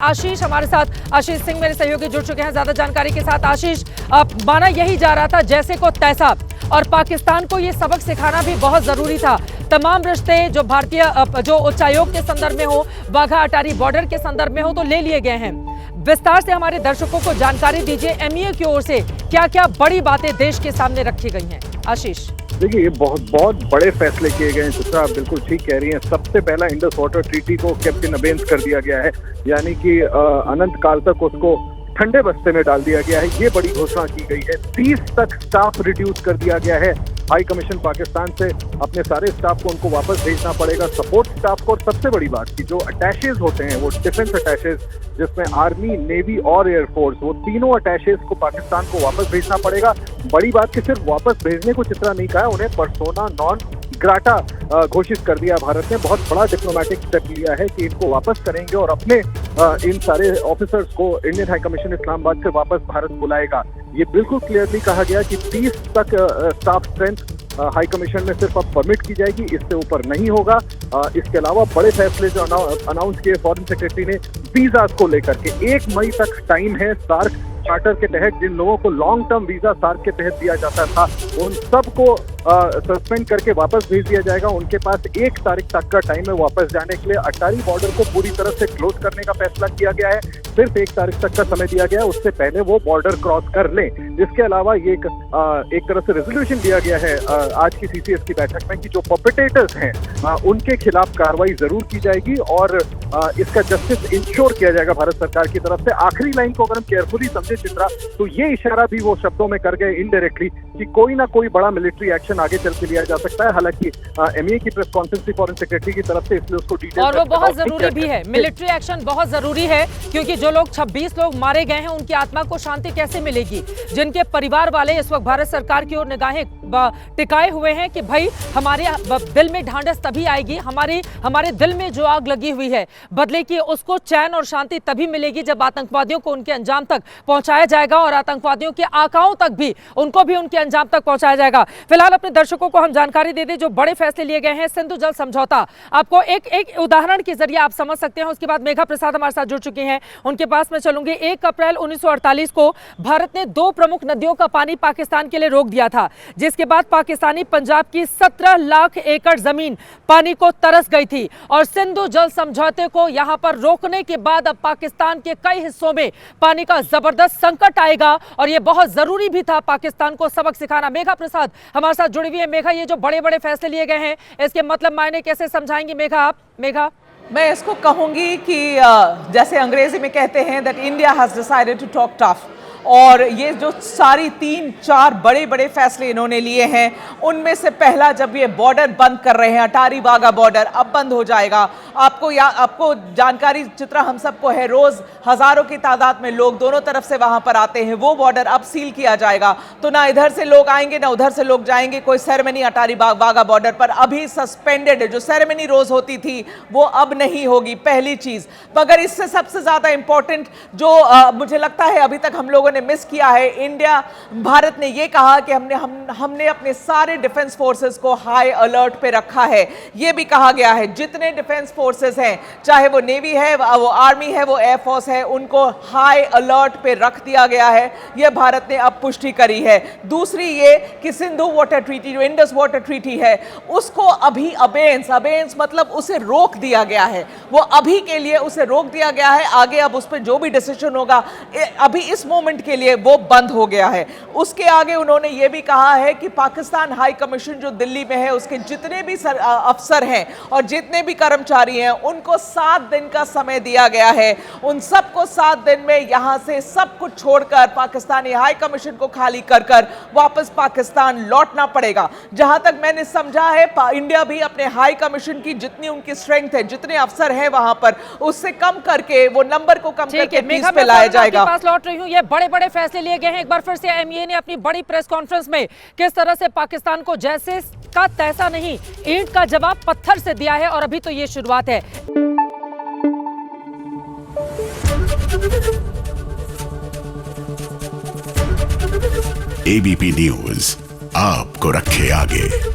आशीष हमारे साथ, आशीष सिंह मेरे सहयोगी जुड़ चुके हैं ज्यादा जानकारी के साथ। आशीष, माना यही जा रहा था जैसे को तैसा, और पाकिस्तान को ये सबक सिखाना भी बहुत जरूरी था। तमाम रिश्ते जो भारतीय जो उच्चायोग के संदर्भ में हो, वाघा अटारी बॉर्डर के संदर्भ में हो, तो ले लिए गए हैं। विस्तार से हमारे दर्शकों को जानकारी दीजिए, एमईए की ओर से क्या क्या बड़ी बातें देश के सामने रखी गई हैं। आशीष, देखिए, ये बहुत बड़े फैसले किए गए हैं। चित्रा, आप बिल्कुल ठीक कह रही हैं। सबसे पहला इंडस वाटर ट्रीटी को कैप्टन अबेंस कर दिया गया है, यानी कि अनंत काल तक उसको ठंडे बस्ते में डाल दिया गया है। ये बड़ी घोषणा की गई है। 30 तक स्टाफ रिड्यूस कर दिया गया है। हाई कमीशन पाकिस्तान से अपने सारे स्टाफ को उनको वापस भेजना पड़ेगा, सपोर्ट स्टाफ को। और सबसे बड़ी बात कि जो अटैचेज होते हैं, वो डिफेंस अटैचेज, जिसमें आर्मी, नेवी और एयरफोर्स, वो तीनों अटैचेज को पाकिस्तान को वापस भेजना पड़ेगा। बड़ी बात कि सिर्फ वापस भेजने को चित्रा नहीं कहा, उन्हें पर्सोना नॉन ग्राटा घोषित कर दिया। भारत ने बहुत बड़ा डिप्लोमेटिक स्टेप लिया है कि इनको वापस करेंगे और अपने इन सारे ऑफिसर्स को इंडियन हाई कमीशन इस्लामाबाद से वापस भारत बुलाएगा। ये बिल्कुल क्लियरली कहा गया कि 30 तक स्टाफ स्ट्रेंथ हाई कमीशन में सिर्फ अब परमिट की जाएगी, इससे ऊपर नहीं होगा। इसके अलावा बड़े फैसले जो अनाउंस किए फॉरेन सेक्रेटरी ने वीजाज को लेकर के, 1 मई तक टाइम है। सार्क चार्टर के तहत जिन लोगों को लॉन्ग टर्म वीजा सार्क के तहत दिया जाता था, उन सबको सस्पेंड करके वापस भेज दिया जाएगा। उनके पास 1 तारीख तक का टाइम है वापस जाने के लिए। अटारी बॉर्डर को पूरी तरह से क्लोज करने का फैसला किया गया है। सिर्फ 1 तारीख तक का समय दिया गया है, उससे पहले वो बॉर्डर क्रॉस कर लें। इसके अलावा ये एक तरह से रेजोल्यूशन दिया गया है आज की सीसीएस की बैठक में कि जो पर्पेट्रेटर्स हैं उनके खिलाफ कार्रवाई जरूर की जाएगी और इसका जस्टिस इंश्योर किया जाएगा भारत सरकार की तरफ से। आखिरी लाइन को अगर हम केयरफुली समझे चित्रा, तो ये इशारा भी वो शब्दों में कर गए इनडायरेक्टली कि कोई ना कोई बड़ा मिलिट्री एक्शन आगे चल के लिया जा सकता है। हालांकि एमईए की प्रेस कॉन्फ्रेंस थी फॉरेन सेक्रेटरी की तरफ से, इसलिए उसको डिटेल और वो बहुत जरूरी भी है। मिलिट्री एक्शन बहुत जरूरी है, क्योंकि जो लोग 26 लोग मारे गए हैं, उनकी आत्मा को शांति कैसे मिलेगी? जिनके परिवार वाले इस वक्त भारत सरकार की ओर निगाहें टिकाए हुए हैं कि भाई हमारे दिल में ढांढस तभी आएगी, हमारे दिल में जो आग लगी हुई है बदले की, उसको चैन और शांति तभी मिलेगी जब आतंकवादियों को उनके अंजाम तक पहुंचाया जाएगा और आतंकवादियों के आकाओं तक भी उनको भी उनके अंजाम तक पहुंचाया जाएगा। फिलहाल अपने दर्शकों को हम जानकारी दे दें जो बड़े फैसले लिए गए हैं। सिंधु जल समझौता, आपको एक उदाहरण के जरिए आप समझ सकते हैं। उसके बाद मेघा प्रसाद हमारे साथ जुड़ चुकी हैं, उनके पास मैं चलूंगी। 1 अप्रैल 1948 को भारत ने 2 प्रमुख नदियों का पानी पाकिस्तान के लिए रोक दिया था, जिसके बाद पाकिस्तानी पंजाब की 17 लाख एकड़ जमीन पानी को तरस गई थी। और सिंधु जल समझौते को यहां पर रोकने के बाद अब पाकिस्तान के कई हिस्सों में पानी का जबरदस्त संकट आएगा और यह बहुत जरूरी भी था पाकिस्तान को सबक सिखाना। मेघा प्रसाद हमारे साथ जुड़ी हुई है। मेघा, ये जो बड़े बड़े फैसले लिए गए हैं, इसके मतलब मायने कैसे समझाएंगी मेघा आप? मेघा, मैं इसको कहूंगी कि जैसे अंग्रेजी में कहते हैं that India has decided to talk tough, और ये जो सारी 3-4 बड़े फैसले इन्होंने लिए हैं, उनमें से पहला, जब ये बॉर्डर बंद कर रहे हैं, अटारी वाघा बॉर्डर अब बंद हो जाएगा। आपको जानकारी चित्रा हम सबको है, रोज हजारों की तादाद में लोग दोनों तरफ से वहां पर आते हैं। वो बॉर्डर अब सील किया जाएगा, तो ना इधर से लोग आएंगे ना उधर से लोग जाएंगे। कोई सेरेमनी अटारी वाघा बॉर्डर पर अभी सस्पेंडेड है। जो सेरेमनी रोज होती थी वो अब नहीं होगी, पहली चीज। मगर इससे सबसे ज्यादा इंपॉर्टेंट जो मुझे लगता है अभी तक हम लोगों ने मिस किया है, भारत ने यह कहा कि हमने अपने सारे डिफेंस फोर्सेस को हाई अलर्ट पे रखा है। यह भी कहा गया है जितने डिफेंस फोर्सेस हैं, चाहे वो नेवी है, वो आर्मी है, वो एयरफोर्स है, उनको हाई अलर्ट पे रख दिया गया है। यह भारत ने अब पुष्टि करी है। दूसरी ये कि सिंधु वाटर ट्रीटी, जो इंडस वाटर ट्रीटी है, उसको अभी अबेंस मतलब उसे रोक दिया गया है। वो अभी के लिए उसे रोक दिया गया है। आगे अब उस पर जो भी डिसीजन होगा, अभी इस मोमेंट के लिए वो बंद हो गया है। उसके आगे उन्होंने ये भी कहा है कि पाकिस्तान हाई कमीशन जो दिल्ली में है, उसके जितने भी अफसर हैं और जितने भी कर्मचारी हैं, उनको 7 दिन का समय दिया गया है। उन सबको 7 दिन में यहां से सब कुछ छोड़कर पाकिस्तानी हाई कमीशन को खाली कर वापस पाकिस्तान लौटना पड़ेगा। जहां तक मैंने समझा है, इंडिया भी अपने हाई कमिशन की जितनी उनकी स्ट्रेंथ है, जितने अफसर हैं वहां पर, उससे कम करके वो नंबर को कम करके 30 पे लाया जाएगा। पास लौट रही हूं, ये बड़े फैसले लिए गए हैं। एक बार फिर से एमईए ने अपनी बड़ी प्रेस कॉन्फ्रेंस में किस तरह से पाकिस्तान को जैसे का तैसा नहीं, ईंट का जवाब पत्थर से दिया है और अभी तो ये शुरुआत है। एबीपी न्यूज आपको रखे आगे।